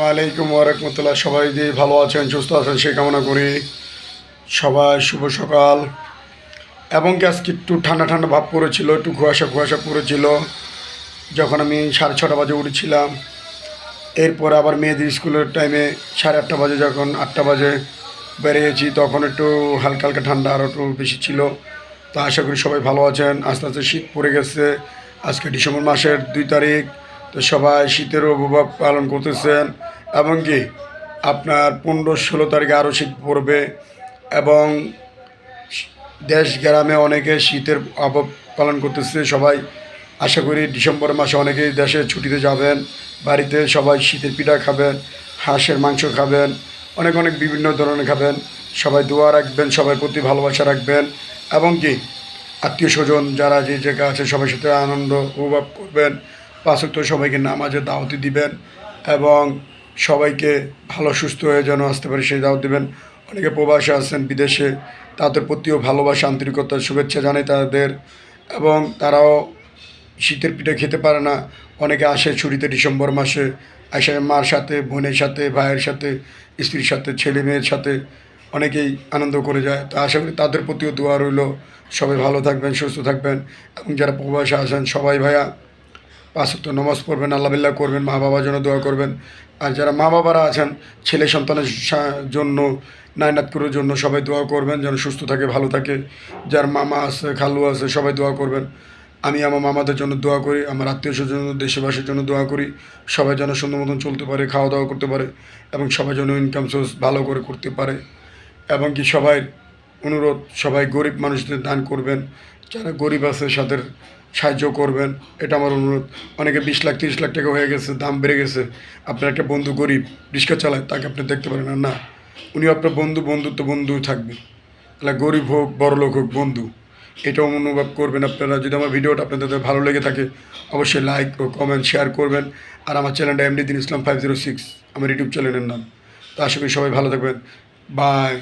আলাইকুম ওরহমতুল্লাহ। সবাই যে ভালো আছেন, সুস্থ আছেন সেই কামনা করি। সবাই শুভ সকাল। এবং কি আজকে একটু ঠান্ডা ঠান্ডা ভাব পড়েছিল, একটু কুয়াশা কুয়াশা পড়েছিল যখন আমি 6:30 বাজে উঠেছিলাম। এরপর আবার মেয়েদের স্কুলের টাইমে 8:30 বাজে, যখন 8টা বাজে বেরিয়েছি তখন একটু হালকা হালকা ঠান্ডা আরও একটু বেশি ছিল। তো আশা করি সবাই ভালো আছেন। আস্তে আস্তে শীত পড়ে গেছে। আজকে ডিসেম্বর মাসের 2 তারিখ। তো সবাই শীতের উপভোগ পালন করতেছেন। এবং কি আপনার 15-16 তারিখে আরও শীত পড়বে। এবং দেশ গ্রামে অনেকে শীতের আবহ পালন করতেছে সবাই। আশা করি ডিসেম্বর মাসে অনেকেই দেশে ছুটিতে যাবেন। বাড়িতে সবাই শীতের পিঠা খাবেন, হাঁসের মাংস খাবেন, অনেক অনেক বিভিন্ন ধরনের খাবেন। সবাই দোয়া রাখবেন, সবার প্রতি ভালোবাসা রাখবেন। এবং কি আত্মীয় স্বজন যারা যে জায়গা আছে সবার সাথে আনন্দ উপভোগ করবেন। 5 ওয়াক্ত সবাইকে নামাজে দাওয়াতি দিবেন এবং সবাইকে ভালো সুস্থ হয়ে যেন আসতে পারে সেই দাওয়াত দিবেন। অনেকে প্রবাসে আছেন বিদেশে, তাদের প্রতিও ভালোবাসা আন্তরিকতার শুভেচ্ছা জানাই তাদের। এবং তারাও শীতের পিঠে খেতে পারে না। অনেকে আসে ছুটিতে ডিসেম্বর মাসে, আসে মার সাথে, বোনের সাথে, ভাইয়ের সাথে, স্ত্রীর সাথে, ছেলে মেয়ের সাথে অনেকেই আনন্দ করে যায়। তো আশা করি তাদের প্রতিও দোয়া রইল। সবাই ভালো থাকবেন, সুস্থ থাকবেন। এবং যারা প্রবাসে আসেন সবাই ভাইয়া 5 ওয়াক্ত নামাজ পড়বেন, আল্লাহ বিল্লাহ করবেন, মা বাবার জন্য দোয়া করবেন। আর যারা মা বাবারা আছেন ছেলে সন্তানের জন্য, নায়নাতকুরের জন্য সবাই দোয়া করবেন যেন সুস্থ থাকে, ভালো থাকে। যার মামা আছে, খালু আছে, সবাই দোয়া করবেন। আমি আমার মামাদের জন্য দোয়া করি, আমার আত্মীয় স্বজন, দেশবাসীর জন্য দোয়া করি। সবাই যেন সুন্দর মতন চলতে পারে, খাওয়া দাওয়া করতে পারে এবং সবাই যেন ইনকাম সোর্স ভালো করে করতে পারে। এবং কি সবাই অনুরোধ, সবাই গরিব মানুষদের দান করবেন, যারা গরিব আছে তাদের সাহায্য করবেন, এটা আমার অনুরোধ। অনেকে 20 লাখ 30 লাখ টাকা হয়ে গেছে, দাম বেড়ে গেছে। আপনার একটা বন্ধু গরিব, রিক্সা চালায়, তাকে আপনি দেখতে পারেন না, না উনি আপনার বন্ধু, বন্ধুত্ব বন্ধুই থাকবে। তাহলে গরিব হোক বড়লোক হোক বন্ধু, এটাও অনুভব করবেন আপনারা। যদি আমার ভিডিওটা আপনাদের ভালো লেগে থাকে অবশ্যই লাইক ও কমেন্ট শেয়ার করবেন। আর আমার চ্যানেলটা এমডি দিন ইসলাম 506 আমার ইউটিউব চ্যানেলের নাম। তো আশা করি সবাই ভালো থাকবেন। বাই।